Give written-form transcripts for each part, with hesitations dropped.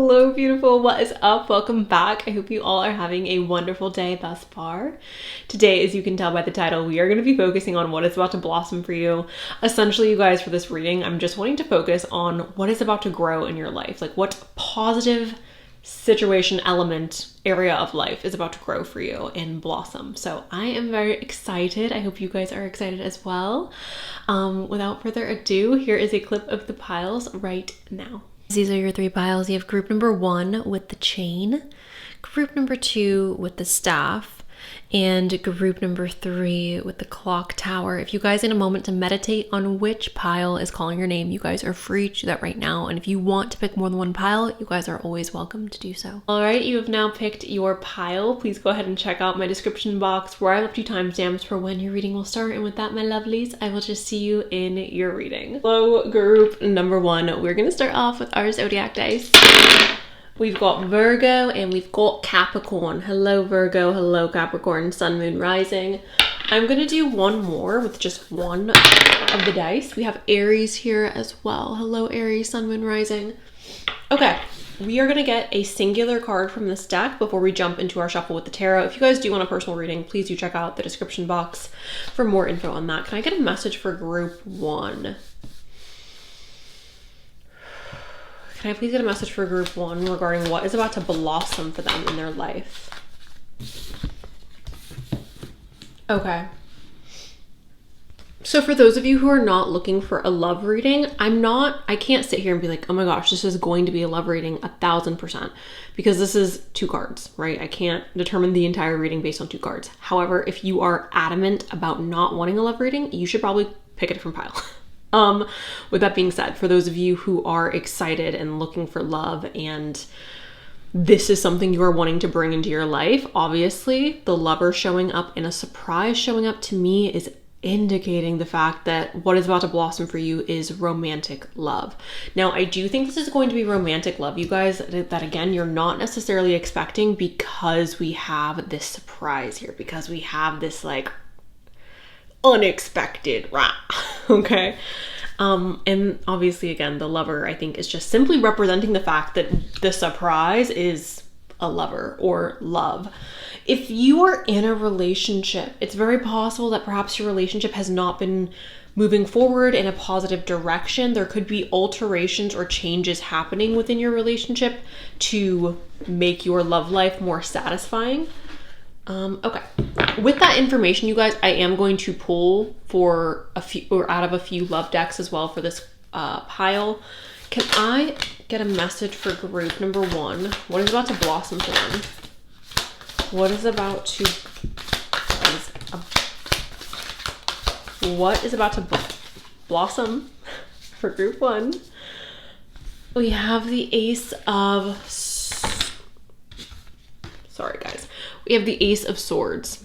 Hello, beautiful. What is up? Welcome back. I hope you all are having a wonderful day thus far. Today, as you can tell by the title, we are going to be focusing on what is about to blossom for you. Essentially, you guys, for this reading, I'm just wanting to focus on what is about to grow in your life. Like what positive situation, element, area of life is about to grow for you and blossom. So I am very excited. I hope you guys are excited as well. Without further ado, here is a clip of the piles right now. These are your three piles. You have group number 1 with the chain, group number 2 with the staff, and group number 3 with the clock tower. If you guys need a moment to meditate on which pile is calling your name, you guys are free to do that right now. And if you want to pick more than one pile, you guys are always welcome to do so. All right, you have now picked your pile. Please go ahead and check out my description box where I left you timestamps for when your reading will start. And with that, my lovelies, I will just see you in your reading. Hello, group number 1. We're gonna start off with our zodiac dice. We've got Virgo and we've got Capricorn. Hello, Virgo. Hello, Capricorn. Sun, Moon, Rising. I'm going to do one more with just one of the dice. We have Aries here as well. Hello, Aries, Sun, Moon, Rising. Okay, we are going to get a singular card from this deck before we jump into our shuffle with the tarot. If you guys do want a personal reading, please do check out the description box for more info on that. Can I get a message for group 1? Can I please get a message for group 1 regarding what is about to blossom for them in their life? Okay. So for those of you who are not looking for a love reading, I can't sit here and be like, oh my gosh, this is going to be a love reading 1000%, because this is 2 cards, right? I can't determine the entire reading based on 2 cards. However, if you are adamant about not wanting a love reading, you should probably pick a different pile. With that being said, for those of you who are excited and looking for love and this is something you are wanting to bring into your life, obviously the lover showing up and a surprise showing up to me is indicating the fact that what is about to blossom for you is romantic love. Now, I do think this is going to be romantic love, you guys, that again, you're not necessarily expecting, because we have this surprise here, because we have this like unexpected, okay? And obviously, again, the lover, I think, is just simply representing the fact that the surprise is a lover or love. If you are in a relationship, it's very possible that perhaps your relationship has not been moving forward in a positive direction. There could be alterations or changes happening within your relationship to make your love life more satisfying. Okay, with that information, you guys, I am going to pull for a few, or out of a few love decks as well for this pile. Can I get a message for group number 1? What is about to blossom for them? What is about to blossom for group 1? We have the Ace of, sorry guys. We have the Ace of Swords.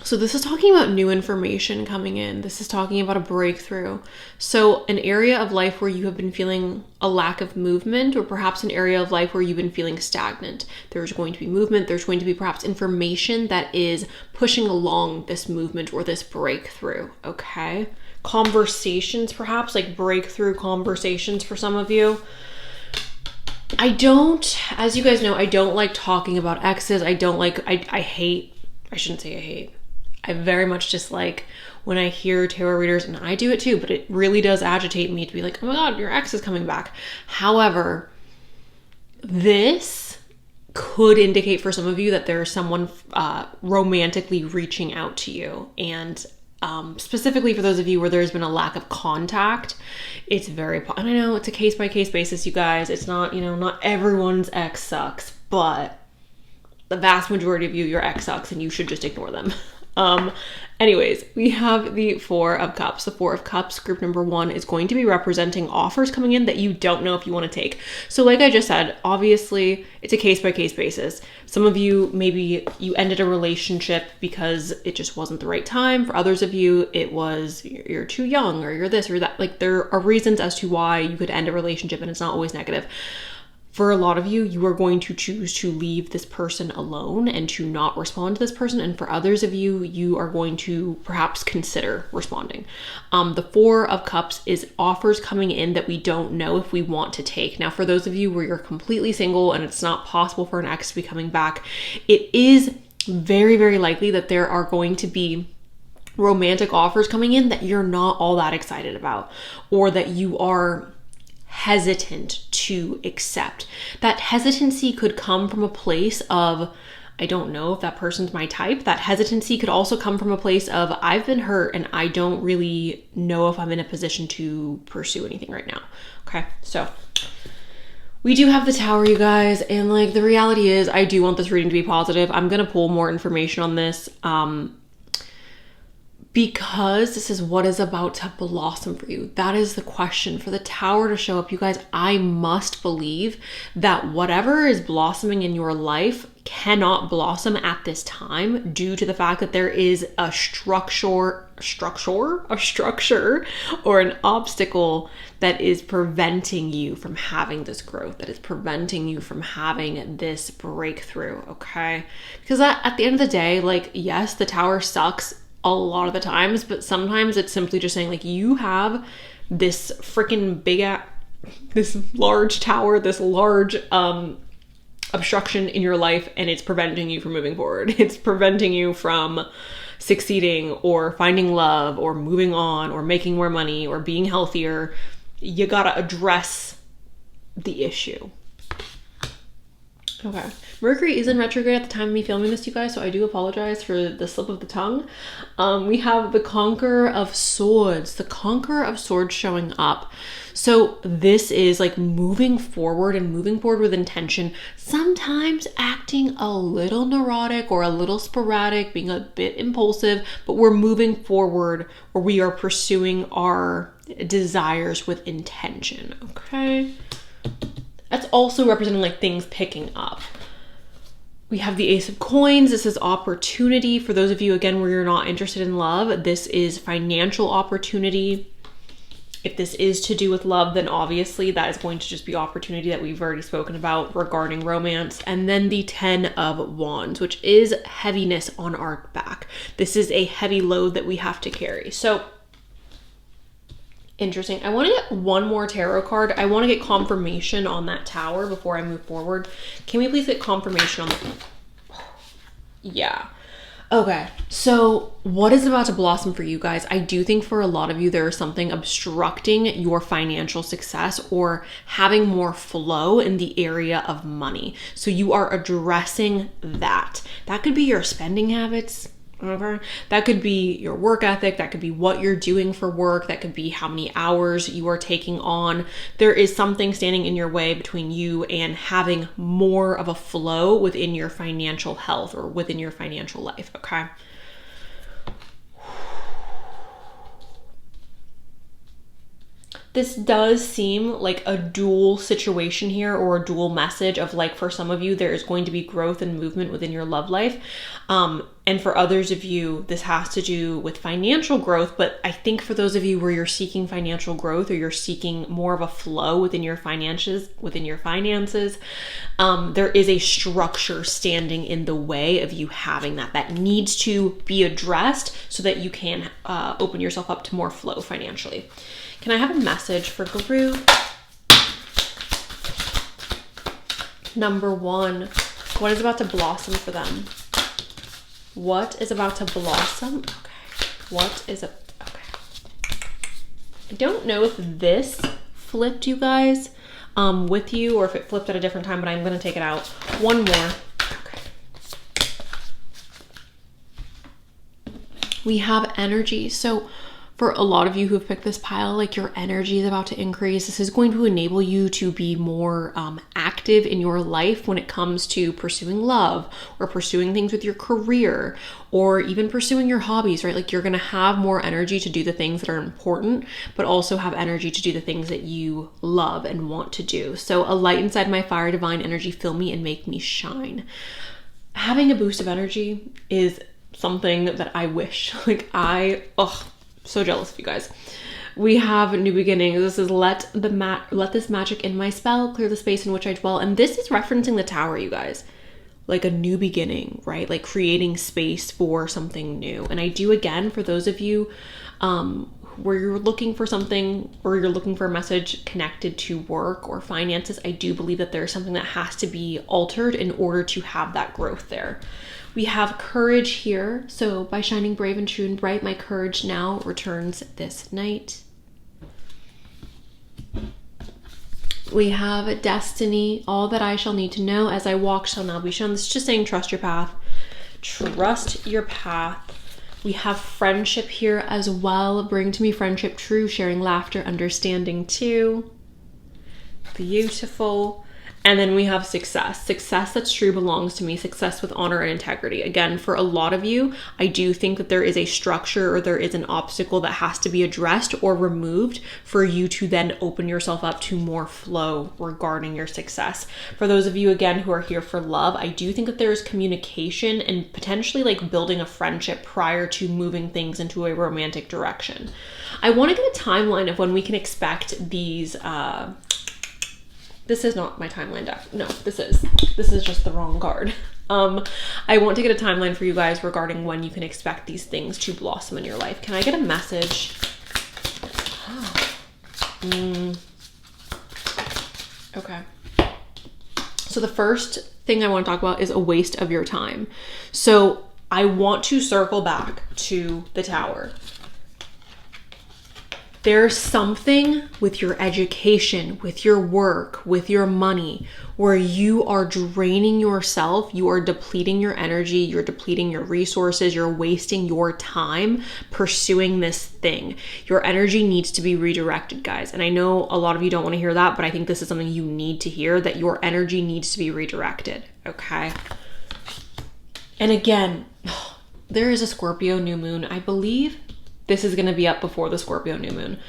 So this is talking about new information coming in. This is talking about a breakthrough. So an area of life where you have been feeling a lack of movement, or perhaps an area of life where you've been feeling stagnant. There's going to be movement. There's going to be perhaps information that is pushing along this movement or this breakthrough, okay? Conversations, perhaps, like breakthrough conversations for some of you. As you guys know, I don't like talking about exes. I very much dislike when I hear tarot readers, and I do it too, but it really does agitate me to be like, oh my God, your ex is coming back. However, this could indicate for some of you that there's someone romantically reaching out to you. And specifically for those of you where there's been a lack of contact, it's very, and I know it's a case-by-case basis, you guys. It's not, not everyone's ex sucks, but the vast majority of you, your ex sucks and you should just ignore them. Anyways, we have the 4 of Cups. The 4 of Cups, group number 1, is going to be representing offers coming in that you don't know if you want to take. So like I just said, obviously it's a case-by-case basis. Some of you, maybe you ended a relationship because it just wasn't the right time. For others of you, it was you're too young, or you're this or that. Like there are reasons as to why you could end a relationship, and it's not always negative. For a lot of you, you are going to choose to leave this person alone and to not respond to this person. And for others of you, you are going to perhaps consider responding. The Four of Cups is offers coming in that we don't know if we want to take. Now, for those of you where you're completely single and it's not possible for an ex to be coming back, it is very, very likely that there are going to be romantic offers coming in that you're not all that excited about, or that you are hesitant to accept. That hesitancy could come from a place of, I don't know if that person's my type. That hesitancy could also come from a place of, I've been hurt and I don't really know if I'm in a position to pursue anything right now. Okay, so we do have the Tower, you guys, and like the reality is I do want this reading to be positive. I'm gonna pull more information on this because this is what is about to blossom for you. That is the question. For the Tower to show up, you guys, I must believe that whatever is blossoming in your life cannot blossom at this time due to the fact that there is a structure or an obstacle that is preventing you from having this growth, that is preventing you from having this breakthrough, okay? Because at the end of the day, like, yes, the Tower sucks a lot of the times, but sometimes it's simply just saying, like, you have this freaking this large tower, this large obstruction in your life, and it's preventing you from moving forward. It's preventing you from succeeding or finding love or moving on or making more money or being healthier. You gotta address the issue. Okay. Mercury is in retrograde at the time of me filming this, you guys, so I do apologize for the slip of the tongue. We have the Conqueror of Swords. The Conqueror of Swords showing up. So this is like moving forward and moving forward with intention, sometimes acting a little neurotic or a little sporadic, being a bit impulsive, but we're moving forward, or we are pursuing our desires with intention, okay? That's also representing like things picking up. We have the Ace of Coins. This is opportunity. For those of you, again, where you're not interested in love, this is financial opportunity. If this is to do with love, then obviously that is going to just be opportunity that we've already spoken about regarding romance. And then the 10 of Wands, which is heaviness on our back. This is a heavy load that we have to carry. So interesting. I want to get one more tarot card. I want to get confirmation on that Tower before I move forward. Can we please get confirmation on that? Yeah. Okay. So what is about to blossom for you guys? I do think for a lot of you, there is something obstructing your financial success or having more flow in the area of money. So you are addressing that. That could be your spending habits. Okay. That could be your work ethic. That could be what you're doing for work. That could be how many hours you are taking on. There is something standing in your way between you and having more of a flow within your financial health or within your financial life. Okay. This does seem like a dual situation here, or a dual message of, like, for some of you, there is going to be growth and movement within your love life. And for others of you, this has to do with financial growth. But I think for those of you where you're seeking financial growth, or you're seeking more of a flow within your finances, there is a structure standing in the way of you having that needs to be addressed so that you can open yourself up to more flow financially. Can I have a message for Guru? Number 1, what is about to blossom for them? What is about to blossom? Okay. I don't know if this flipped, you guys, with you, or if it flipped at a different time, but I'm going to take it out. One more. Okay. We have energy. So for a lot of you who have picked this pile, like, your energy is about to increase. This is going to enable you to be more active in your life when it comes to pursuing love, or pursuing things with your career, or even pursuing your hobbies, right? Like, you're going to have more energy to do the things that are important, but also have energy to do the things that you love and want to do. So, a light inside my fire, divine energy, fill me and make me shine. Having a boost of energy is something that I wish, so jealous of you guys. We have new beginnings. This is let this magic in my spell clear the space in which I dwell. And this is referencing the Tower, you guys. Like a new beginning, right? Like creating space for something new. And I do, again, for those of you where you're looking for something or you're looking for a message connected to work or finances, I do believe that there's something that has to be altered in order to have that growth there. We have courage here. So by shining brave and true and bright, my courage now returns this night. We have destiny. All that I shall need to know as I walk shall now be shown. This is just saying trust your path. Trust your path. We have friendship here as well. Bring to me friendship true, sharing laughter, understanding too. Beautiful. And then we have success. Success that's true belongs to me. Success with honor and integrity. Again, for a lot of you, I do think that there is a structure or there is an obstacle that has to be addressed or removed for you to then open yourself up to more flow regarding your success. For those of you, again, who are here for love, I do think that there is communication and potentially like building a friendship prior to moving things into a romantic direction. I want to get a timeline of when we can expect these, this is not my timeline deck. No, this is just the wrong card. I want to get a timeline for you guys regarding when you can expect these things to blossom in your life. Can I get a message? Okay. So the first thing I want to talk about is a waste of your time. So I want to circle back to the Tower. There's something with your education, with your work, with your money, where you are draining yourself, you are depleting your energy, you're depleting your resources, you're wasting your time pursuing this thing. Your energy needs to be redirected, guys. And I know a lot of you don't want to hear that, but I think this is something you need to hear, that your energy needs to be redirected, okay? And again, there is a Scorpio new moon, I believe. This is going to be up before the Scorpio new moon.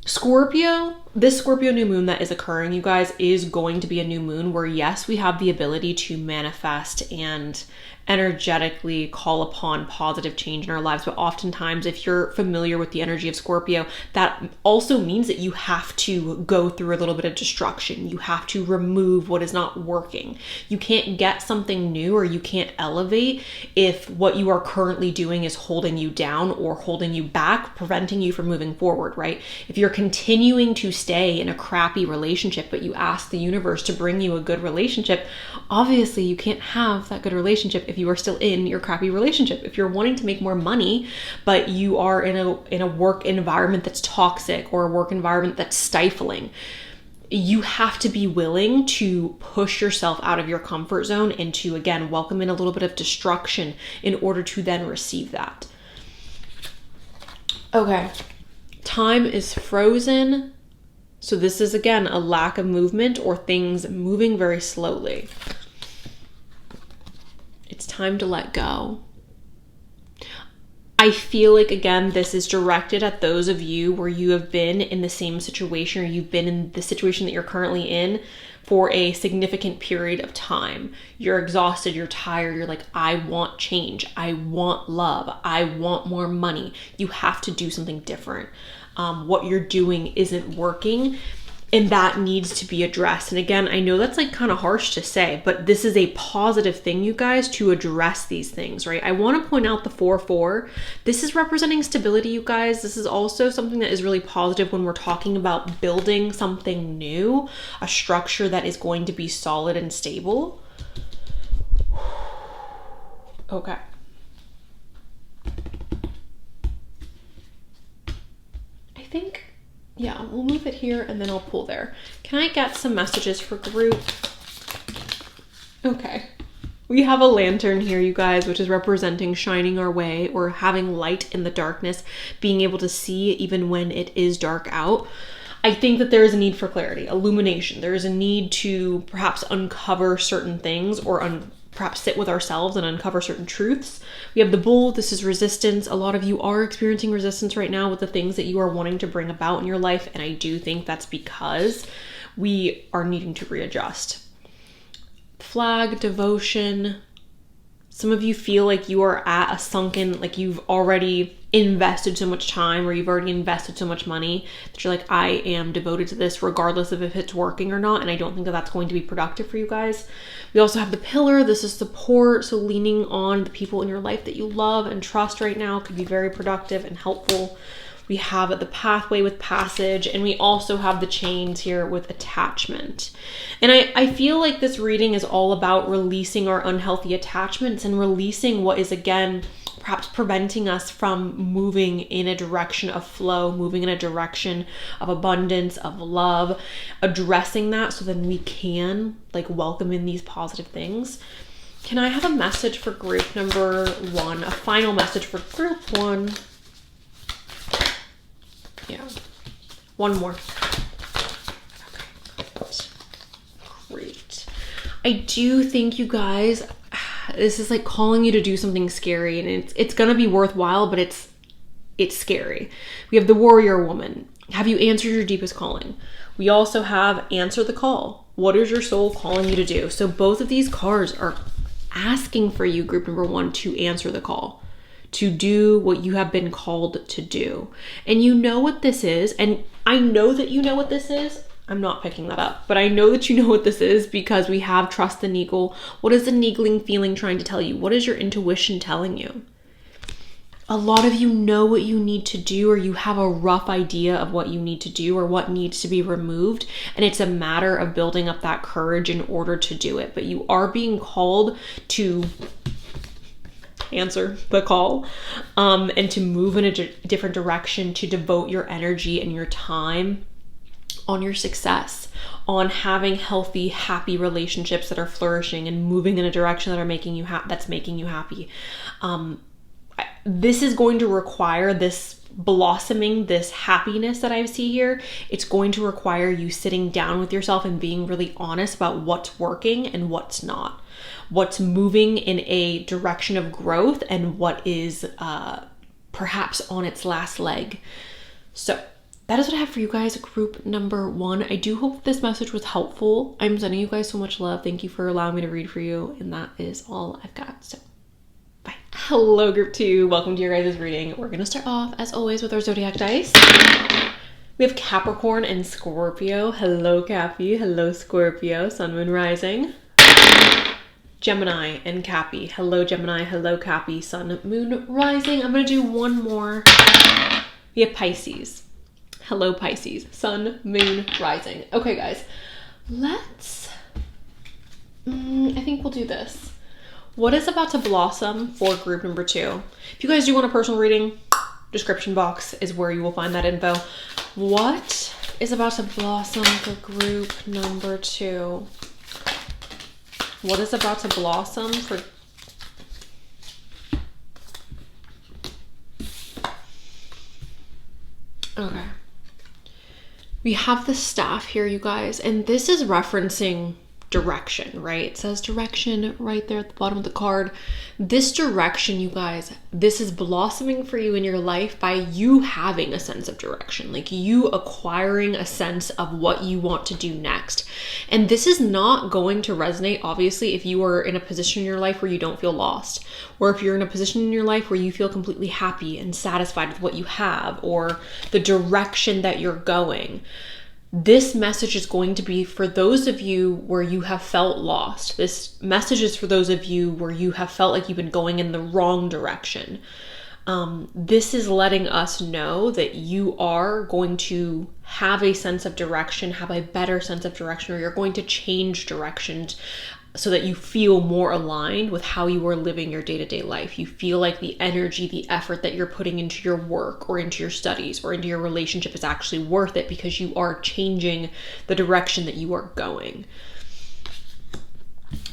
This Scorpio new moon that is occurring, you guys, is going to be a new moon where, yes, we have the ability to manifest and energetically call upon positive change in our lives. But oftentimes, if you're familiar with the energy of Scorpio, that also means that you have to go through a little bit of destruction. You have to remove what is not working. You can't get something new or you can't elevate if what you are currently doing is holding you down or holding you back, preventing you from moving forward, right? If you're continuing to stay in a crappy relationship, but you ask the universe to bring you a good relationship, obviously you can't have that good relationship if you are still in your crappy relationship. If you're wanting to make more money, but you are in a work environment that's toxic or a work environment that's stifling, you have to be willing to push yourself out of your comfort zone and to, again, welcome in a little bit of destruction in order to then receive that. Okay. Time is frozen. So this is, again, a lack of movement or things moving very slowly. It's time to let go. I feel like, again, this is directed at those of you where you have been in the same situation or you've been in the situation that you're currently in for a significant period of time. You're exhausted, you're tired, you're like, I want change, I want love, I want more money. You have to do something different. What you're doing isn't working, and that needs to be addressed. And again, I know that's like kind of harsh to say, but this is a positive thing, you guys, to address these things, right? I want to point out the 4-4. This is representing stability, you guys. This is also something that is really positive when we're talking about building something new, a structure that is going to be solid and stable. Okay. I think, yeah, we'll move it here and then I'll pull there. Can I get some messages for group? Okay. We have a lantern here, you guys, which is representing shining our way or having light in the darkness, being able to see even when it is dark out. I think that there is a need for clarity, illumination. There is a need to perhaps uncover certain things or perhaps sit with ourselves and uncover certain truths. We have the bull. This is resistance. A lot of you are experiencing resistance right now with the things that you are wanting to bring about in your life. And I do think that's because we are needing to readjust. Flag, devotion, Some of you feel like you are at a sunken, like you've already invested so much time, or you've already invested so much money that you're like, I am devoted to this regardless of if it's working or not. And I don't think that that's going to be productive for you guys. We also have the pillar. This is support. So leaning on the people in your life that you love and trust right now could be very productive and helpful. We have the pathway with passage, and we also have the chains here with attachment. And I feel like this reading is all about releasing our unhealthy attachments and releasing what is, again, perhaps preventing us from moving in a direction of flow, moving in a direction of abundance, of love, addressing that so then we can like welcome in these positive things. Can I have a message for group number 1, a final message for group 1? Yeah, one more. Okay, great. I do think you guys, this is like calling you to do something scary, and it's gonna be worthwhile, but it's scary. We have the warrior woman. Have you answered your deepest calling? We also have answer the call. What is your soul calling you to do? So both of these cards are asking for you, group number 1, to answer the call, to do what you have been called to do. And you know what this is. And I know that you know what this is. I'm not picking that up, but I know that you know what this is because we have trust the Neagle. What is the Neagling feeling trying to tell you? What is your intuition telling you? A lot of you know what you need to do, or you have a rough idea of what you need to do or what needs to be removed. And it's a matter of building up that courage in order to do it. But you are being called to answer the call, and to move in a different direction, to devote your energy and your time on your success, on having healthy, happy relationships that are flourishing and moving in a direction that are making you that's making you happy. This is going to require this blossoming, this happiness that I see here. It's going to require you sitting down with yourself and being really honest about what's working and what's not, what's moving in a direction of growth and what is perhaps on its last leg. So that is what I have for you guys, group number 1. I do hope this message was helpful. I'm sending you guys so much love. Thank you for allowing me to read for you. And that is all I've got. So bye. Hello, group 2. Welcome to your guys' reading. We're going to start off, as always, with our zodiac dice. We have Capricorn and Scorpio. Hello, Cappy. Hello, Scorpio. Sun, Moon, Rising. Gemini and Cappy. Hello, Gemini. Hello, Cappy. Sun, Moon, Rising. I'm going to do one more. We have Pisces. Hello, Pisces. Sun, Moon, Rising. Okay, guys. Let's... I think we'll do this. What is about to blossom for group number 2? If you guys do want a personal reading, description box is where you will find that info. What is about to blossom for group number 2? What is about to blossom for... Okay. We have the staff here, you guys, and this is referencing direction, right? It says direction right there at the bottom of the card. This direction, you guys, this is blossoming for you in your life by you having a sense of direction, like you acquiring a sense of what you want to do next. And this is not going to resonate, obviously, if you are in a position in your life where you don't feel lost, or if you're in a position in your life where you feel completely happy and satisfied with what you have, or the direction that you're going. This message is going to be for those of you where you have felt lost. This message is for those of you where you have felt like you've been going in the wrong direction. This is letting us know that you are going to have a sense of direction, have a better sense of direction, or you're going to change directions so that you feel more aligned with how you are living your day-to-day life. You feel like the energy, the effort that you're putting into your work or into your studies or into your relationship is actually worth it because you are changing the direction that you are going.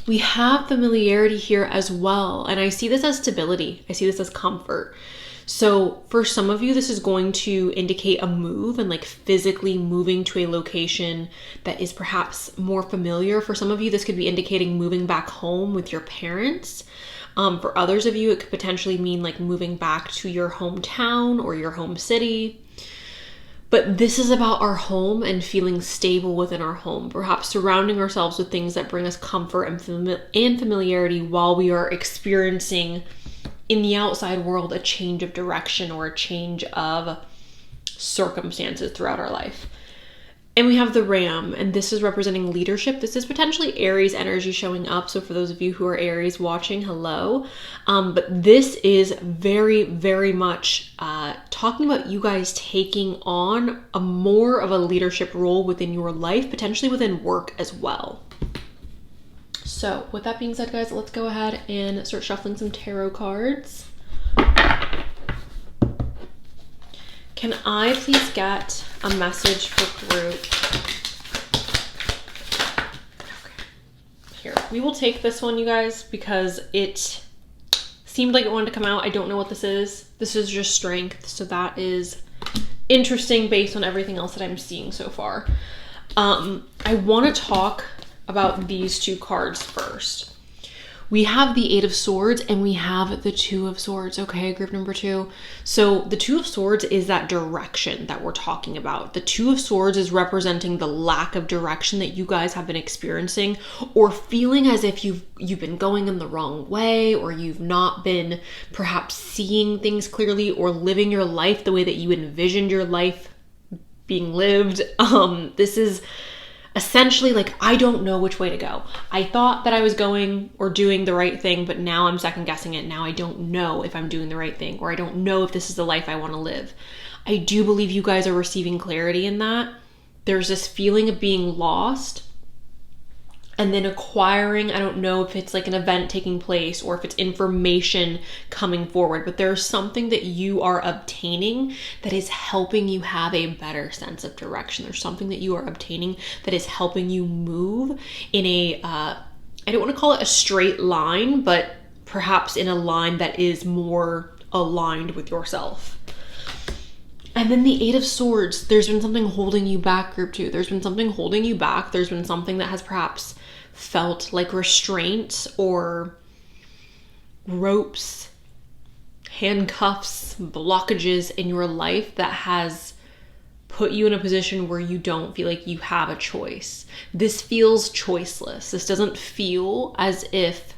We have familiarity here as well. And I see this as stability. I see this as comfort. So for some of you, this is going to indicate a move and like physically moving to a location that is perhaps more familiar. For some of you, this could be indicating moving back home with your parents. For others of you, it could potentially mean like moving back to your hometown or your home city. But this is about our home and feeling stable within our home, perhaps surrounding ourselves with things that bring us comfort and familiarity while we are experiencing in the outside world a change of direction or a change of circumstances throughout our life. And we have the Ram, and this is representing leadership. This is potentially Aries energy showing up. So for those of you who are Aries watching, hello. But this is very, very much talking about you guys taking on a more of a leadership role within your life, potentially within work as well. So with that being said, guys, let's go ahead and start shuffling some tarot cards. Can I please get a message for group? Okay. Here, we will take this one, you guys, because it seemed like it wanted to come out. I don't know what this is. This is just strength, so that is interesting based on everything else that I'm seeing so far. I want to talk about these two cards first. We have the Eight of Swords and we have the Two of Swords, okay, group number 2. So the Two of Swords is that direction that we're talking about. The Two of Swords is representing the lack of direction that you guys have been experiencing or feeling as if you've been going in the wrong way, or you've not been perhaps seeing things clearly or living your life the way that you envisioned your life being lived. This is essentially like, I don't know which way to go. I thought that I was going or doing the right thing, but now I'm second guessing it. Now I don't know if I'm doing the right thing, or I don't know if this is the life I want to live. I do believe you guys are receiving clarity in that. There's this feeling of being lost and then acquiring, I don't know if it's like an event taking place or if it's information coming forward, but there's something that you are obtaining that is helping you have a better sense of direction. There's something that you are obtaining that is helping you move in a, I don't want to call it a straight line, but perhaps in a line that is more aligned with yourself. And then the Eight of Swords, there's been something holding you back, group 2. There's been something holding you back. There's been something that has perhaps felt like restraint or ropes, handcuffs, blockages in your life that has put you in a position where you don't feel like you have a choice. This feels choiceless. This doesn't feel as if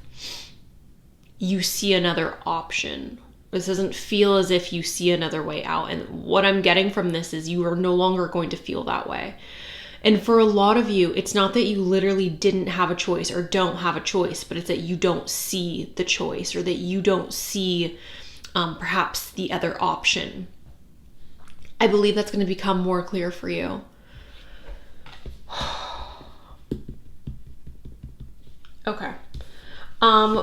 you see another option. This doesn't feel as if you see another way out. And what I'm getting from this is you are no longer going to feel that way. And for a lot of you, it's not that you literally didn't have a choice or don't have a choice, but it's that you don't see the choice, or that you don't see perhaps the other option. I believe that's going to become more clear for you. Okay.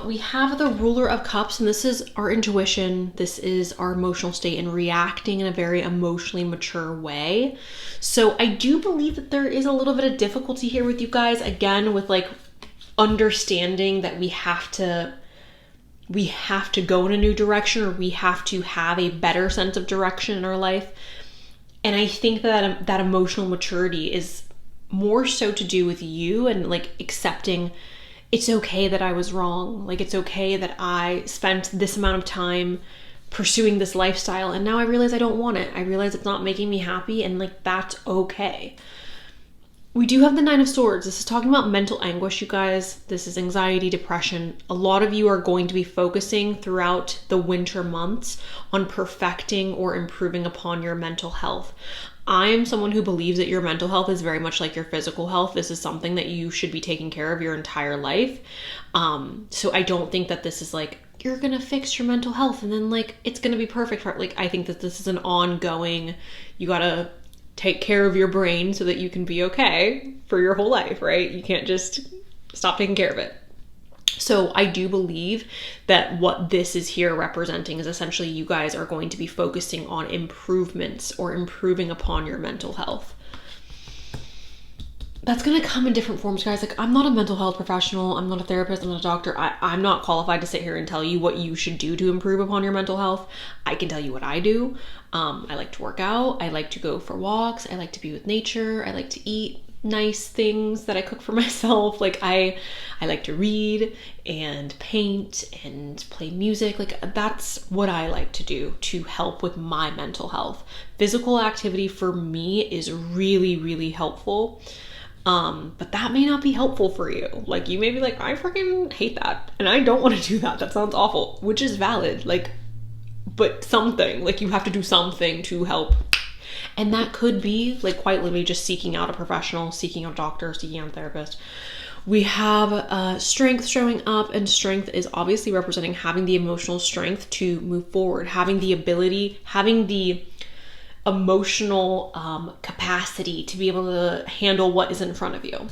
We have the Ruler of Cups, and this is our intuition. This is our emotional state and reacting in a very emotionally mature way. So I do believe that there is a little bit of difficulty here with you guys, again, with like understanding that we have to go in a new direction, or we have to have a better sense of direction in our life. And I think that emotional maturity is more so to do with you and like accepting it's okay that I was wrong. Like, it's okay that I spent this amount of time pursuing this lifestyle and now I realize I don't want it. I realize it's not making me happy, and like, that's okay. We do have the Nine of Swords. This is talking about mental anguish, you guys. This is anxiety, depression. A lot of you are going to be focusing throughout the winter months on perfecting or improving upon your mental health. I am someone who believes that your mental health is very much like your physical health. This is something that you should be taking care of your entire life. So I don't think that this is like, you're going to fix your mental health and then like, it's going to be perfect for it. Like, I think that this is an ongoing, you got to take care of your brain so that you can be okay for your whole life, right? You can't just stop taking care of it. So I do believe that what this is here representing is essentially you guys are going to be focusing on improvements or improving upon your mental health. That's going to come in different forms, guys. Like, I'm not a mental health professional. I'm not a therapist. I'm not a doctor. I'm not qualified to sit here and tell you what you should do to improve upon your mental health. I can tell you what I do. I like to work out. I like to go for walks. I like to be with nature. I like to eat nice things that I cook for myself. Like I like to read and paint and play music. Like that's what I like to do to help with my mental health. Physical activity for me is really, really helpful. But that may not be helpful for you. Like you may be like, I freaking hate that and I don't want to do that. That sounds awful, which is valid. Like, but something, like you have to do something to help. And that could be like quite literally just seeking out a professional, seeking out a doctor, seeking out a therapist. We have strength showing up, and strength is obviously representing having the emotional strength to move forward, having the ability, having the emotional capacity to be able to handle what is in front of you.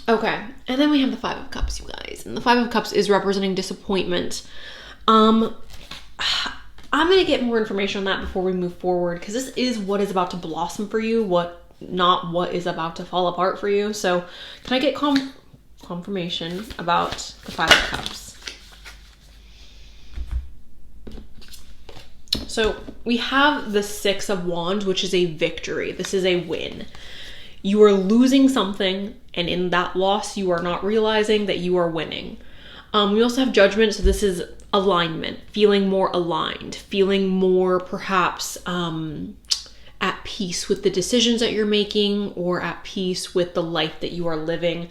Okay, and then we have the Five of Cups, you guys. And the Five of Cups is representing disappointment. I'm going to get more information on that before we move forward, because this is what is about to blossom for you, not what is about to fall apart for you. So can I get confirmation about the Five of Cups? So we have the Six of Wands, which is a victory. This is a win. You are losing something, and in that loss, you are not realizing that you are winning. We also have Judgment, so this is alignment, feeling more aligned, feeling more perhaps at peace with the decisions that you're making, or at peace with the life that you are living.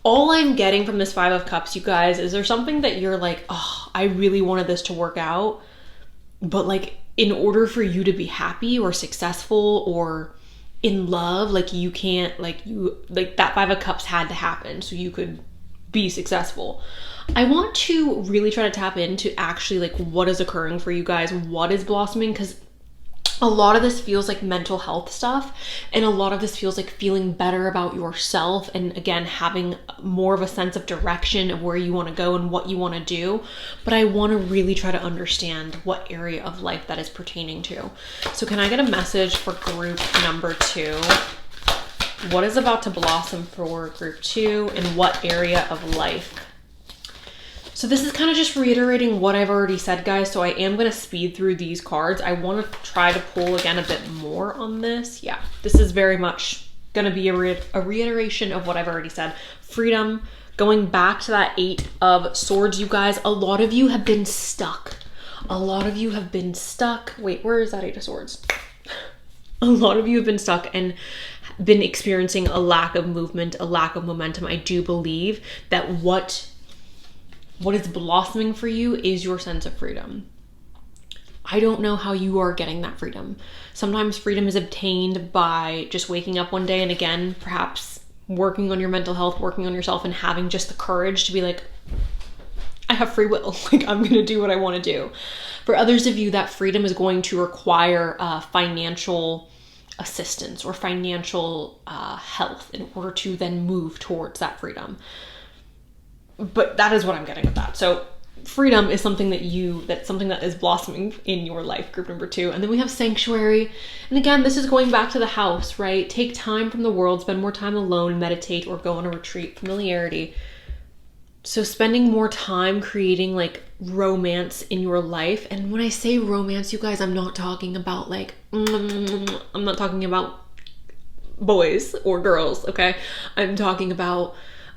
All I'm getting from this Five of Cups, you guys, is there something that you're like, oh, I really wanted this to work out, but like in order for you to be happy or successful or in love, like you can't, like that Five of Cups had to happen so you could be successful. I want to really try to tap into actually like what is occurring for you guys, what is blossoming, because a lot of this feels like mental health stuff, and a lot of this feels like feeling better about yourself, and again having more of a sense of direction of where you want to go and what you want to do. But I want to really try to understand what area of life that is pertaining to. So can I get a message for group number 2? What is about to blossom for group 2 in what area of life? So this is kind of just reiterating what I've already said, guys. So I am going to speed through these cards. I want to try to pull again a bit more on this. Yeah, this is very much going to be a reiteration of what I've already said. Freedom, going back to that Eight of Swords, you guys. A lot of you have been stuck. A lot of you have been stuck. Wait, where is that Eight of Swords? A lot of you have been stuck and been experiencing a lack of movement, a lack of momentum. I do believe that what is blossoming for you is your sense of freedom. I don't know how you are getting that freedom. Sometimes freedom is obtained by just waking up one day and again, perhaps working on your mental health, working on yourself, and having just the courage to be like, I have free will. Like I'm going to do what I want to do. For others of you, that freedom is going to require financial assistance or financial health in order to then move towards that freedom. But that is what I'm getting with that. So freedom is something that's something that is blossoming in your life, group number 2. And then we have Sanctuary. And again, this is going back to the house, right? Take time from the world, spend more time alone, meditate, or go on a retreat. Familiarity. So spending more time creating like romance in your life. And when I say romance, you guys, I'm not talking about like, I'm not talking about boys or girls, okay? I'm talking about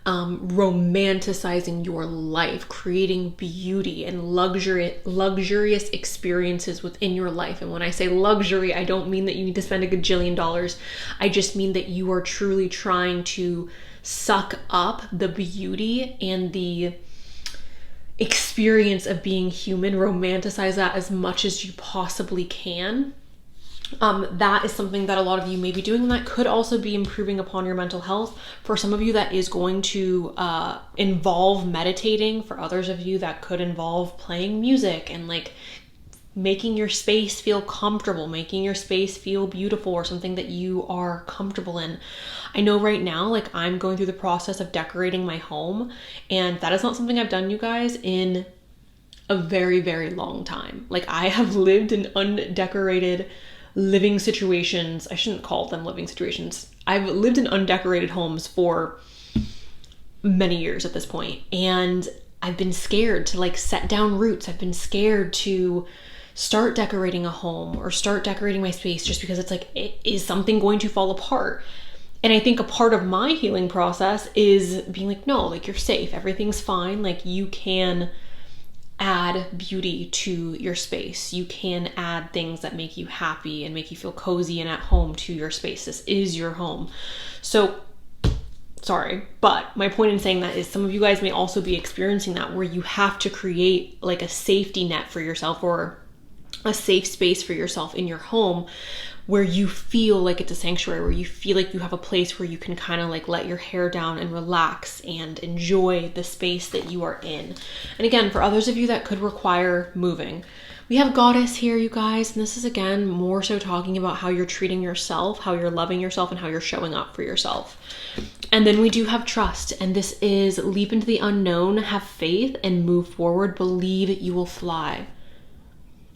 romanticizing your life, creating beauty and luxurious experiences within your life. And when I say luxury, I don't mean that you need to spend a gajillion dollars. I just mean that you are truly trying to suck up the beauty and the experience of being human, romanticize that as much as you possibly can. That is something that a lot of you may be doing, and that could also be improving upon your mental health. For some of you, that is going to involve meditating. For others of you, that could involve playing music and like making your space feel comfortable, making your space feel beautiful, or something that you are comfortable in. I know right now, like I'm going through the process of decorating my home, and that is not something I've done, you guys, in a very, very long time. Like I have lived in undecorated living situations. I shouldn't call them living situations. I've lived in undecorated homes for many years at this point, and I've been scared to like set down roots. I've been scared to start decorating a home or start decorating my space just because it's like, is something going to fall apart? And I think a part of my healing process is being like, no, like you're safe, everything's fine. Like you can add beauty to your space. You can add things that make you happy and make you feel cozy and at home to your space. This is your home. So sorry, but my point in saying that is some of you guys may also be experiencing that, where you have to create like a safety net for yourself or a safe space for yourself in your home, where you feel like it's a sanctuary, where you feel like you have a place where you can kind of like let your hair down and relax and enjoy the space that you are in. And again, for others of you, that could require moving. We have Goddess here, you guys, and this is again more so talking about how you're treating yourself, how you're loving yourself, and how you're showing up for yourself. And then we do have Trust, and this is leap into the unknown, have faith, and move forward. Believe you will fly.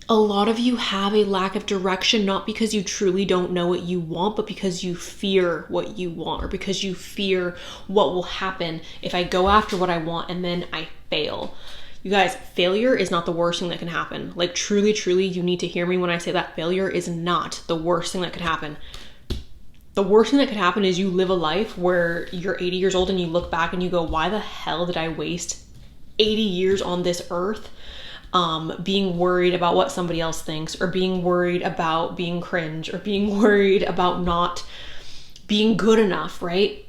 A lot of you have a lack of direction, not because you truly don't know what you want, but because you fear what you want, or because you fear what will happen if I go after what I want and then I fail. You guys, failure is not the worst thing that can happen. Like truly, truly, you need to hear me when I say that failure is not the worst thing that could happen. The worst thing that could happen is you live a life where you're 80 years old and you look back and you go, why the hell did I waste 80 years on this earth? Being worried about what somebody else thinks, or being worried about being cringe, or being worried about not being good enough, right?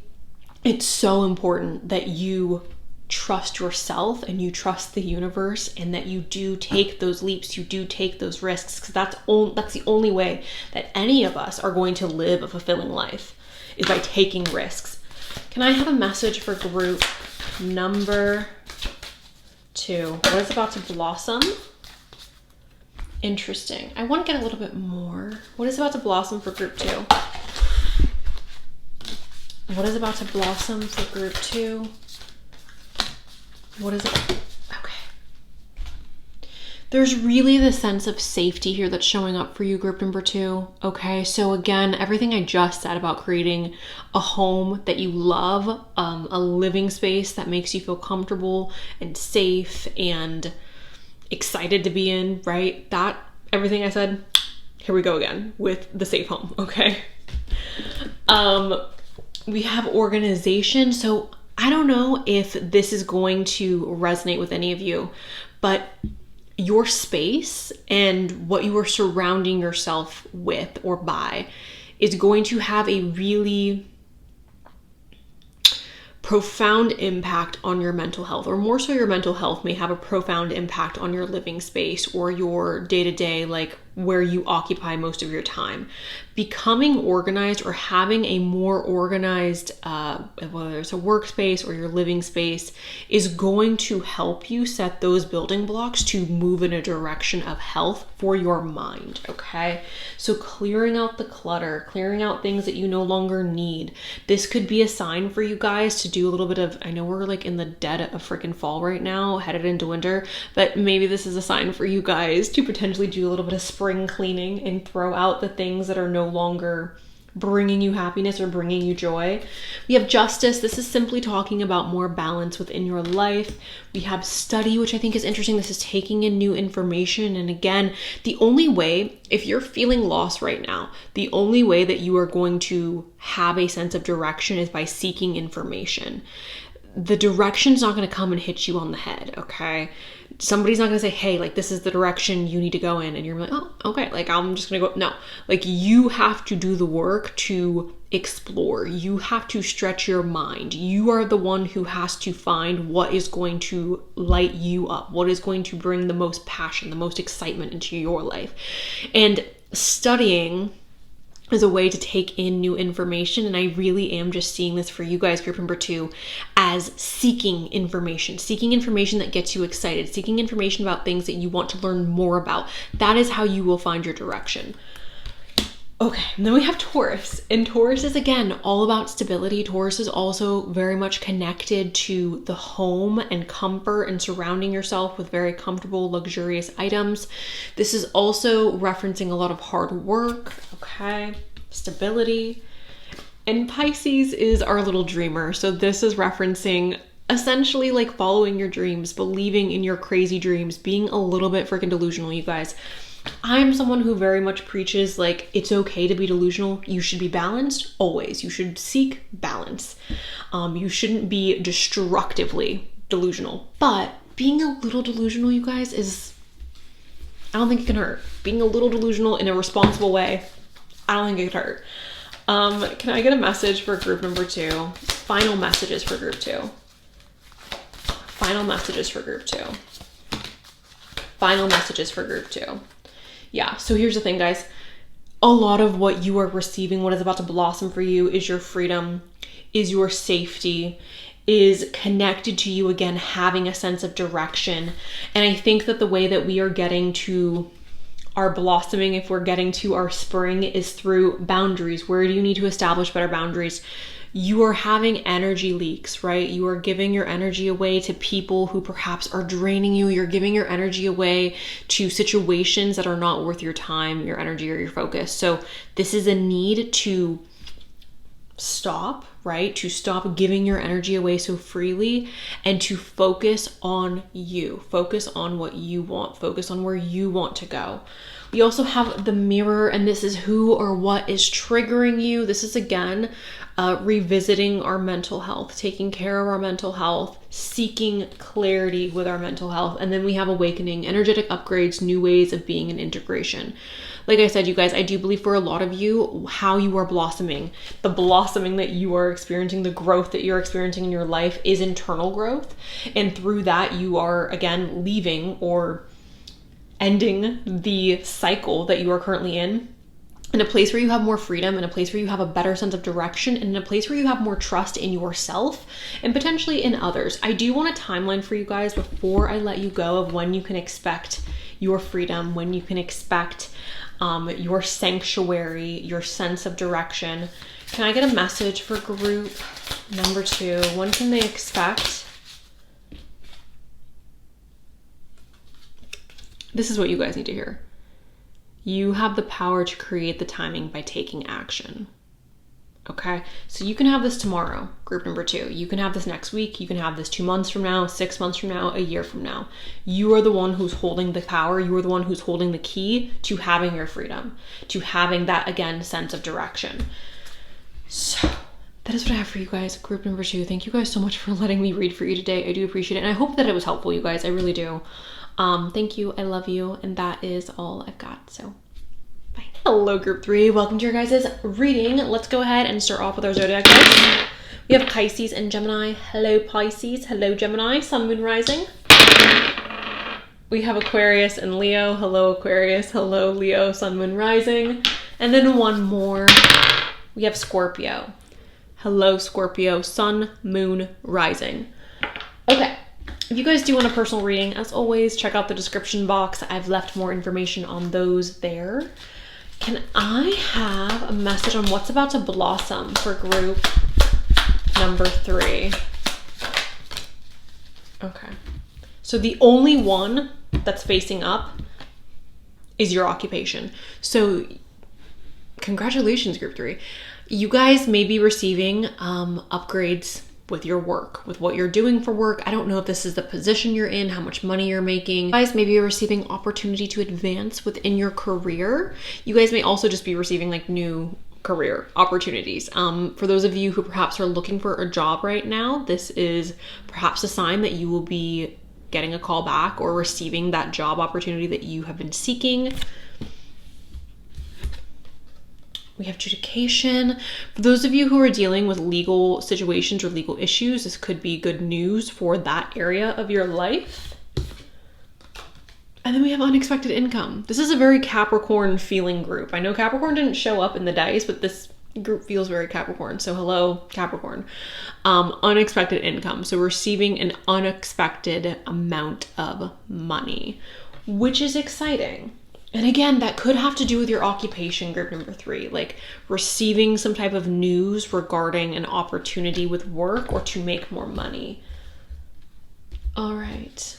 It's so important that you trust yourself and you trust the universe, and that you do take those leaps, you do take those risks, because that's the only way that any of us are going to live a fulfilling life, is by taking risks. Can I have a message for group number 2? What is about to blossom? Interesting. I want to get a little bit more. What is about to blossom for group 2? What is about to blossom for group 2? What is it? Okay. There's really the sense of safety here that's showing up for you, group number 2. Okay, so again, everything I just said about creating a home that you love, a living space that makes you feel comfortable and safe and excited to be in, right? That, everything I said, here we go again with the safe home, okay? We have organization. So I don't know if this is going to resonate with any of you, but your space and what you are surrounding yourself with or by is going to have a really profound impact on your mental health, or more so your mental health may have a profound impact on your living space or your day-to-day, like where you occupy most of your time. Becoming organized or having a more organized, whether it's a workspace or your living space, is going to help you set those building blocks to move in a direction of health for your mind, okay? So clearing out the clutter, clearing out things that you no longer need. This could be a sign for you guys to do a little bit of, I know we're like in the dead of freaking fall right now, headed into winter, but maybe this is a sign for you guys to potentially do a little bit of spring cleaning and throw out the things that are no longer bringing you happiness or bringing you joy. We have Justice. This is simply talking about more balance within your life. We have Study, which I think is interesting. This is taking in new information. And again, the only way, if you're feeling lost right now, the only way that you are going to have a sense of direction is by seeking information. The direction's not going to come and hit you on the head, okay? Somebody's not going to say, hey, like, this is the direction you need to go in. And you're like, oh, okay, like, I'm just going to go. No, like, you have to do the work to explore. You have to stretch your mind. You are the one who has to find what is going to light you up, what is going to bring the most passion, the most excitement into your life. And studying is a way to take in new information. And I really am just seeing this for you guys, group number 2, as seeking information that gets you excited, seeking information about things that you want to learn more about. That is how you will find your direction. Okay, and then we have Taurus, and Taurus is again all about stability. Taurus is also very much connected to the home and comfort and surrounding yourself with very comfortable, luxurious items. This is also referencing a lot of hard work, okay, stability. And Pisces is our little dreamer. So this is referencing essentially like following your dreams, believing in your crazy dreams, being a little bit freaking delusional, you guys. I'm someone who very much preaches like it's okay to be delusional. You should be balanced always. You should seek balance. You shouldn't be destructively delusional. But being a little delusional, you guys, I don't think it can hurt. Being a little delusional in a responsible way, I don't think it can hurt. Can I get a message for group number 2? Final messages for group 2. Final messages for group 2. Final messages for group 2. Yeah, so here's the thing, guys. A lot of what you are receiving, what is about to blossom for you, is your freedom, is your safety, is connected to you again, having a sense of direction. And I think that the way that we are getting to our blossoming, if we're getting to our spring, is through boundaries. Where do you need to establish better boundaries? You are having energy leaks, right? You are giving your energy away to people who perhaps are draining you. You're giving your energy away to situations that are not worth your time, your energy, or your focus. So this is a need to stop, right? To stop giving your energy away so freely and to focus on you. Focus on what you want. Focus on where you want to go. We also have the mirror, and this is who or what is triggering you. This is again, revisiting our mental health, taking care of our mental health, seeking clarity with our mental health. And then we have awakening, energetic upgrades, new ways of being, and integration. Like I said, you guys, I do believe for a lot of you, how you are blossoming, the blossoming that you are experiencing, the growth that you're experiencing in your life is internal growth. And through that, you are, again, leaving or ending the cycle that you are currently in a place where you have more freedom, in a place where you have a better sense of direction, and in a place where you have more trust in yourself and potentially in others. I do want a timeline for you guys before I let you go of when you can expect your freedom, when you can expect your sanctuary, your sense of direction. Can I get a message for group number 2? When can they expect? This is what you guys need to hear. You have the power to create the timing by taking action. Okay, so you can have this tomorrow, group number 2. You can have this next week. You can have this 2 months from now, 6 months from now, a year from now. You are the one who's holding the power. You are the one who's holding the key to having your freedom, to having that, again, sense of direction. So that is what I have for you guys, group number 2. Thank you guys so much for letting me read for you today. I do appreciate it. And I hope that it was helpful, you guys. I really do. Thank you. I love you. And that is all I've got. So bye. Hello, group 3. Welcome to your guys' reading. Let's go ahead and start off with our zodiac cards. We have Pisces and Gemini. Hello, Pisces. Hello, Gemini. Sun, Moon, Rising. We have Aquarius and Leo. Hello, Aquarius. Hello, Leo. Sun, Moon, Rising. And then one more. We have Scorpio. Hello, Scorpio. Sun, Moon, Rising. Okay. If you guys do want a personal reading, as always, check out the description box. I've left more information on those there. Can I have a message on what's about to blossom for group number 3? Okay. So the only one that's facing up is your occupation. So congratulations, group 3. You guys may be receiving upgrades with your work, with what you're doing for work. I don't know if this is the position you're in, how much money you're making. You guys may be receiving opportunity to advance within your career. You guys may also just be receiving like new career opportunities. For those of you who perhaps are looking for a job right now, this is perhaps a sign that you will be getting a call back or receiving that job opportunity that you have been seeking. We have adjudication. For those of you who are dealing with legal situations or legal issues, this could be good news for that area of your life. And then we have unexpected income. This is a very Capricorn feeling group. I know Capricorn didn't show up in the dice, but this group feels very Capricorn. So hello, Capricorn. Unexpected income. So receiving an unexpected amount of money, which is exciting. And again, that could have to do with your occupation, group number 3, like receiving some type of news regarding an opportunity with work or to make more money. All right.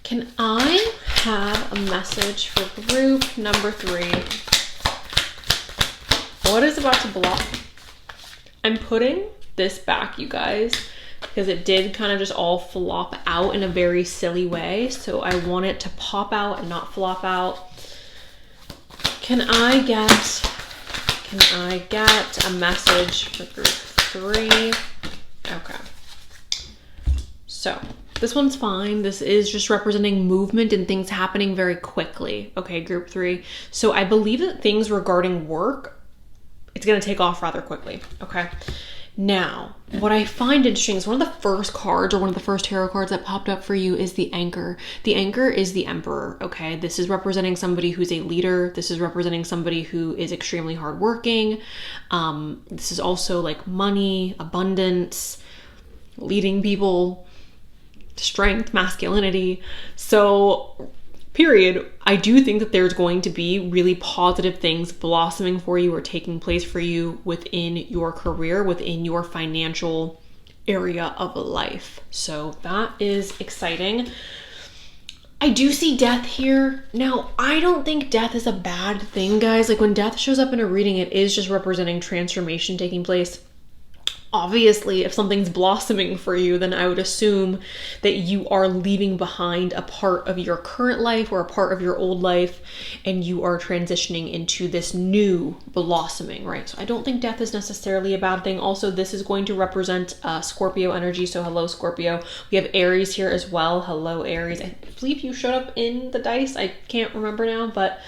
Can I have a message for group number 3? What is about to block? I'm putting this back, you guys, because it did kind of just all flop out in a very silly way. So I want it to pop out and not flop out. Can I get a message for group 3? Okay. So this one's fine. This is just representing movement and things happening very quickly. Okay, group 3. So I believe that things regarding work, it's going to take off rather quickly. Okay. Now, what I find interesting is one of the first cards, or one of the first tarot cards that popped up for you, is the Anchor. The Anchor is the Emperor, okay? This is representing somebody who's a leader. This is representing somebody who is extremely hardworking. This is also like money, abundance, leading people, strength, masculinity. So, period, I do think that there's going to be really positive things blossoming for you or taking place for you within your career, within your financial area of life. So that is exciting. I do see death here. Now, I don't think death is a bad thing, guys. Like when death shows up in a reading, it is just representing transformation taking place. Obviously, if something's blossoming for you, then I would assume that you are leaving behind a part of your current life or a part of your old life, and you are transitioning into this new blossoming, right? So I don't think death is necessarily a bad thing. Also, this is going to represent Scorpio energy. So hello, Scorpio. We have Aries here as well. Hello, Aries. I believe you showed up in the dice. I can't remember now, but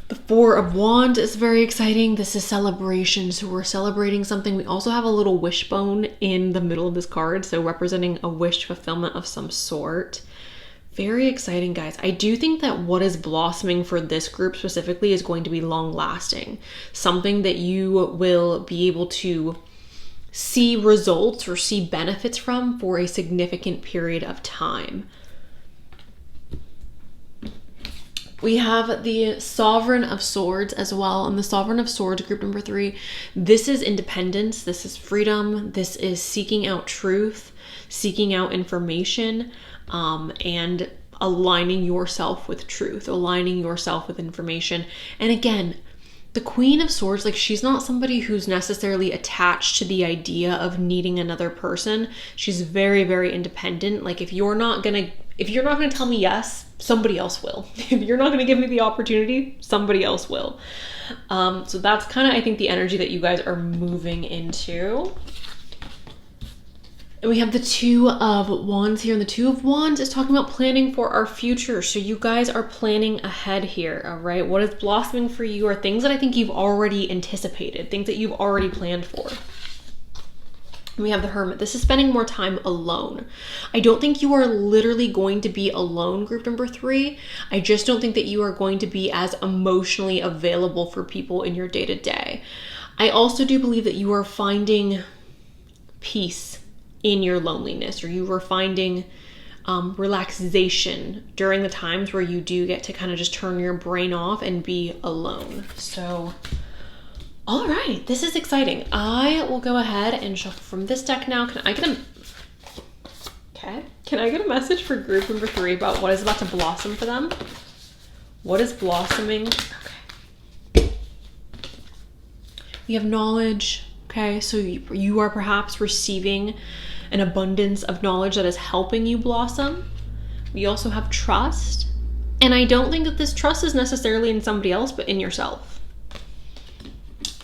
the 4 of Wands is very exciting. This is celebration, so we're celebrating something. We also have a little wishbone in the middle of this card, so representing a wish fulfillment of some sort. Very exciting, guys. I do think that what is blossoming for this group specifically is going to be long lasting. Something that you will be able to see results or see benefits from for a significant period of time. We have the Sovereign of Swords as well. And the Sovereign of Swords, group number 3, this is independence. This is freedom. This is seeking out truth, seeking out information, and aligning yourself with truth, aligning yourself with information. And again, the Queen of Swords, like she's not somebody who's necessarily attached to the idea of needing another person. She's very, very independent. Like if you're not gonna tell me yes, somebody else will. If you're not gonna give me the opportunity, somebody else will. So that's kind of, I think, the energy that you guys are moving into. And we have the 2 of Wands here, and the 2 of Wands is talking about planning for our future. So you guys are planning ahead here, all right? What is blossoming for you are things that I think you've already anticipated, things that you've already planned for. And we have the Hermit. This is spending more time alone. I don't think you are literally going to be alone, group number 3. I just don't think that you are going to be as emotionally available for people in your day-to-day. I also do believe that you are finding peace in your loneliness, or you were finding relaxation during the times where you do get to kind of just turn your brain off and be alone. So, all right, this is exciting. I will go ahead and shuffle from this deck now. Can I get a message for group number 3 about what is about to blossom for them? What is blossoming? Okay. We have knowledge. Okay, so you are perhaps receiving an abundance of knowledge that is helping you blossom. We also have trust. And I don't think that this trust is necessarily in somebody else, but in yourself.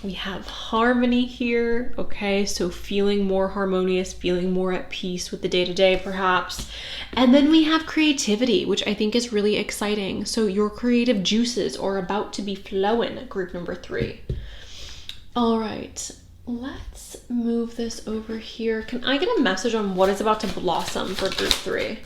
We have harmony here. Okay, so feeling more harmonious, feeling more at peace with the day-to-day perhaps. And then we have creativity, which I think is really exciting. So your creative juices are about to be flowing, group number 3. All right. Let's move this over here. Can I get a message on what is about to blossom for group 3?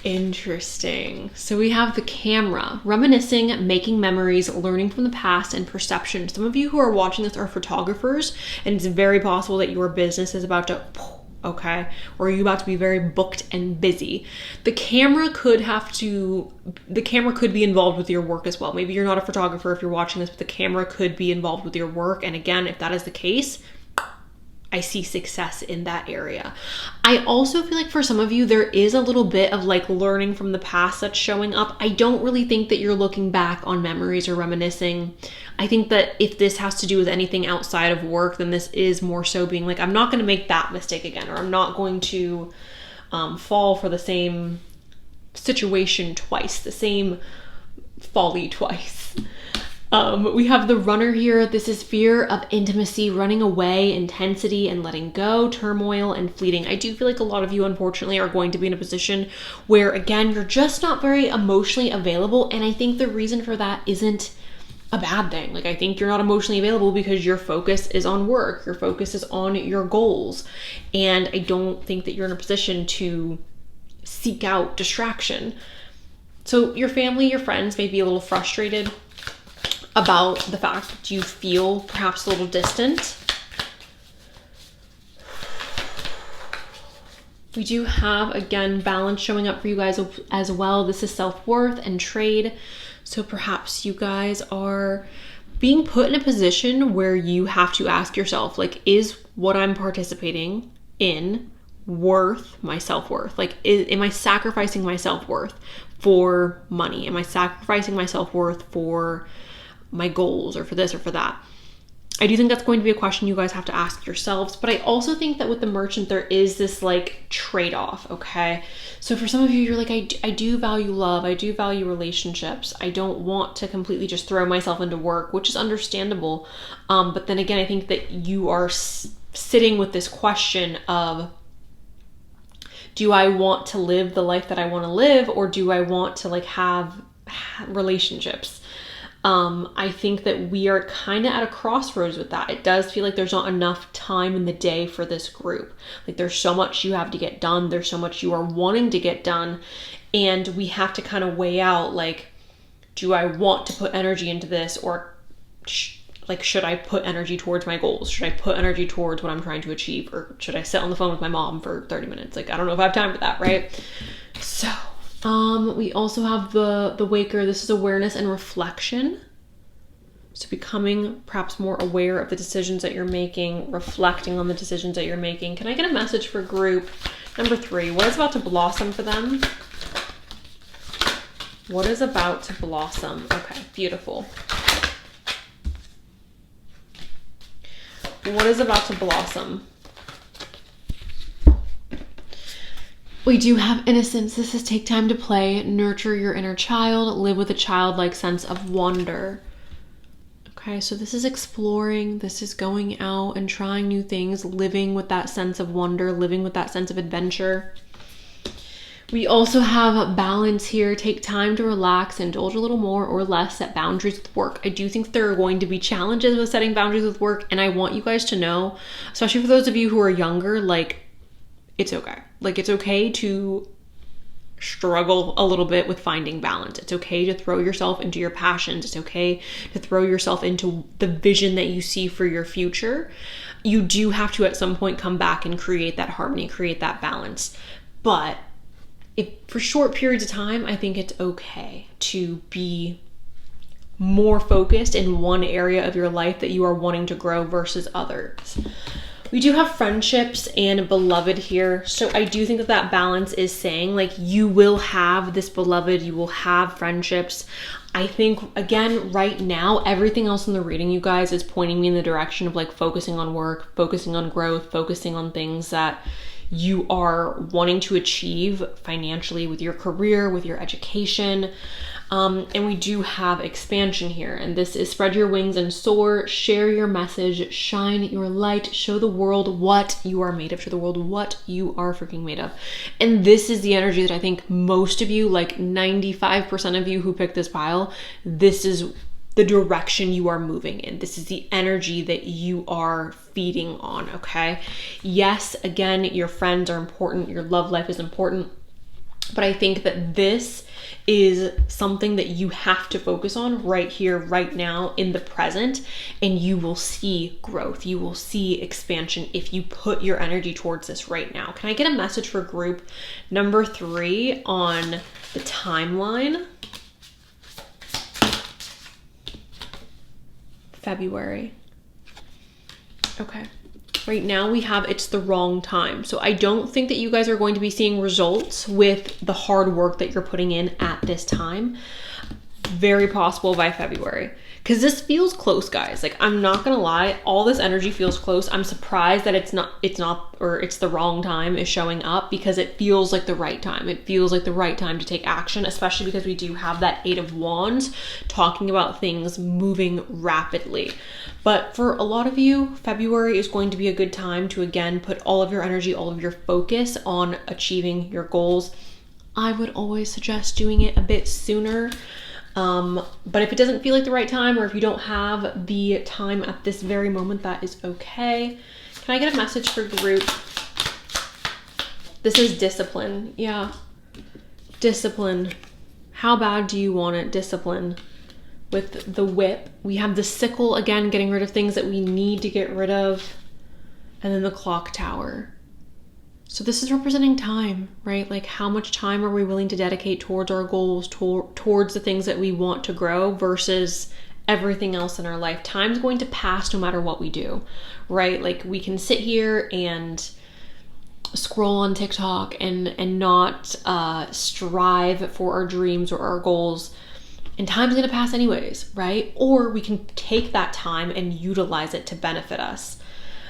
Interesting. So we have the Camera, reminiscing, making memories, learning from the past, and perception. Some of you who are watching this are photographers, and it's very possible that your business is about to, okay, or you're about to be very booked and busy. The camera could be involved with your work as well. Maybe you're not a photographer if you're watching this, but the camera could be involved with your work. And again, if that is the case, I see success in that area. I also feel like for some of you, there is a little bit of like learning from the past that's showing up. I don't really think that you're looking back on memories or reminiscing. I think that if this has to do with anything outside of work, then this is more so being like, I'm not going to make that mistake again, or I'm not going to fall for the same situation twice, the same folly twice. We have the runner here. This is fear of intimacy, running away, intensity and letting go, turmoil and fleeting. I do feel like a lot of you, unfortunately, are going to be in a position where, again, you're just not very emotionally available. And I think the reason for that isn't a bad thing. Like, I think you're not emotionally available because your focus is on work. Your focus is on your goals. And I don't think that you're in a position to seek out distraction. So your family, your friends may be a little frustrated about the fact that you feel perhaps a little distant. We do have, again, balance showing up for you guys as well. This is self-worth and trade. So perhaps you guys are being put in a position where you have to ask yourself, like, is what I'm participating in worth my self-worth? Like, am I sacrificing my self-worth for money? Am I sacrificing my self-worth for my goals or for this or for that? I do think that's going to be a question you guys have to ask yourselves, but I also think that with the merchant, there is this like trade-off, okay? So for some of you, you're like, I do value love. I do value relationships. I don't want to completely just throw myself into work, which is understandable. But then again, I think that you are sitting with this question of, do I want to live the life that I want to live, or do I want to like have relationships? I think that we are kind of at a crossroads with that. It does feel like there's not enough time in the day for this group. Like, there's so much you have to get done. There's so much you are wanting to get done. And we have to kind of weigh out, like, do I want to put energy into this, or should I put energy towards my goals? Should I put energy towards what I'm trying to achieve? Or should I sit on the phone with my mom for 30 minutes? Like, I don't know if I have time for that, right? So we also have the waker. This is awareness and reflection. So becoming perhaps more aware of the decisions that you're making, reflecting on the decisions that you're making. Can I get a message for group number 3? What is about to blossom for them? What is about to blossom? Okay, beautiful. What is about to blossom? We do have innocence. This is take time to play, nurture your inner child, live with a childlike sense of wonder. Okay, so this is exploring, this is going out and trying new things, living with that sense of wonder, living with that sense of adventure. We also have balance here. Take time to relax, indulge a little more or less, set boundaries with work. I do think there are going to be challenges with setting boundaries with work, and I want you guys to know, especially for those of you who are younger, like, it's okay. Like, it's okay to struggle a little bit with finding balance. It's okay to throw yourself into your passions. It's okay to throw yourself into the vision that you see for your future. You do have to at some point come back and create that harmony, create that balance. But if for short periods of time, I think it's okay to be more focused in one area of your life that you are wanting to grow versus others. We do have friendships and beloved here. So I do think that that balance is saying, like, you will have this beloved, you will have friendships. I think, again, right now, everything else in the reading, you guys, is pointing me in the direction of like focusing on work, focusing on growth, focusing on things that you are wanting to achieve financially with your career, with your education. And we do have expansion here, and this is spread your wings and soar, share your message, shine your light, show the world what you are made of, show the world what you are freaking made of. And this is the energy that I think most of you, like 95% of you who picked this pile, this is the direction you are moving in. This is the energy that you are feeding on, okay? Yes, again, your friends are important, your love life is important, but I think that this is something that you have to focus on right here, right now, in the present, and you will see growth. You will see expansion if you put your energy towards this right now. Can I get a message for group number 3 on the timeline? February. Okay. Right now we have it's the wrong time. So I don't think that you guys are going to be seeing results with the hard work that you're putting in at this time. Very possible by February. Because this feels close, guys. Like, I'm not gonna lie, all this energy feels close. I'm surprised that it's the wrong time is showing up, because it feels like the right time. It feels like the right time to take action, especially because we do have that 8 of Wands talking about things moving rapidly. But for a lot of you, February is going to be a good time to, again, put all of your energy, all of your focus on achieving your goals. I would always suggest doing it a bit sooner. But if it doesn't feel like the right time, or if you don't have the time at this very moment, that is okay. Can I get a message for group? This is discipline. Yeah. Discipline. How bad do you want it? Discipline. With the whip, we have the sickle, again, getting rid of things that we need to get rid of. And then the clock tower. So this is representing time, right? Like, how much time are we willing to dedicate towards our goals, towards the things that we want to grow versus everything else in our life. Time's going to pass no matter what we do, right? Like, we can sit here and scroll on TikTok and not strive for our dreams or our goals, and time's gonna pass anyways, right? Or we can take that time and utilize it to benefit us.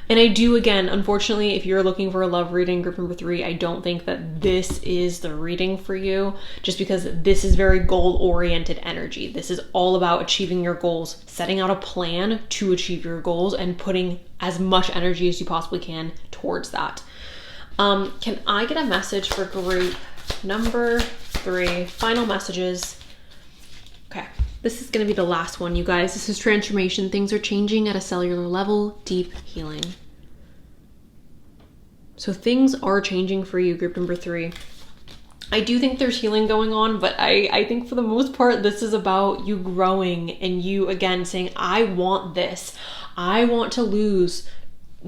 And I do, again, unfortunately, if you're looking for a love reading, group number 3, I don't think that this is the reading for you, just because this is very goal-oriented energy. This is all about achieving your goals, setting out a plan to achieve your goals, and putting as much energy as you possibly can towards that. Can I get a message for group number 3? Final messages. Okay. This is going to be the last one, you guys. This is transformation. Things are changing at a cellular level. Deep healing. So things are changing for you, group number 3. I do think there's healing going on, but I think for the most part, this is about you growing and you, again, saying, I want this. I want to lose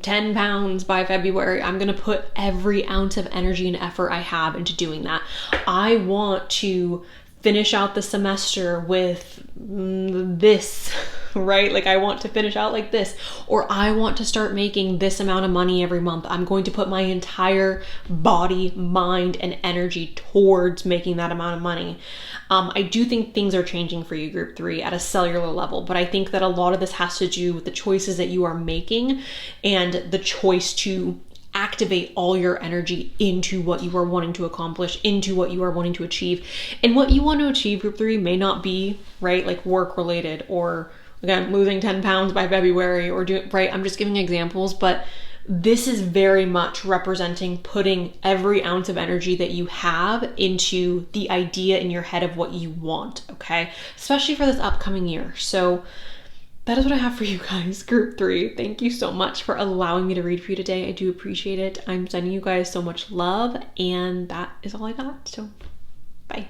10 pounds by February. I'm going to put every ounce of energy and effort I have into doing that. I want to finish out the semester with this, right? Like, I want to finish out like this, or I want to start making this amount of money every month. I'm going to put my entire body, mind, and energy towards making that amount of money. I do think things are changing for you, group 3, at a cellular level, but I think that a lot of this has to do with the choices that you are making and the choice to activate all your energy into what you are wanting to accomplish, into what you are wanting to achieve. And what you want to achieve, group 3, may not be, right, like work related, or again, losing 10 pounds by February, or doing, right? I'm just giving examples, but this is very much representing putting every ounce of energy that you have into the idea in your head of what you want, okay? Especially for this upcoming year. So that is what I have for you guys, group 3. Thank you so much for allowing me to read for you today. I do appreciate it. I'm sending you guys so much love, and that is all I got. So bye.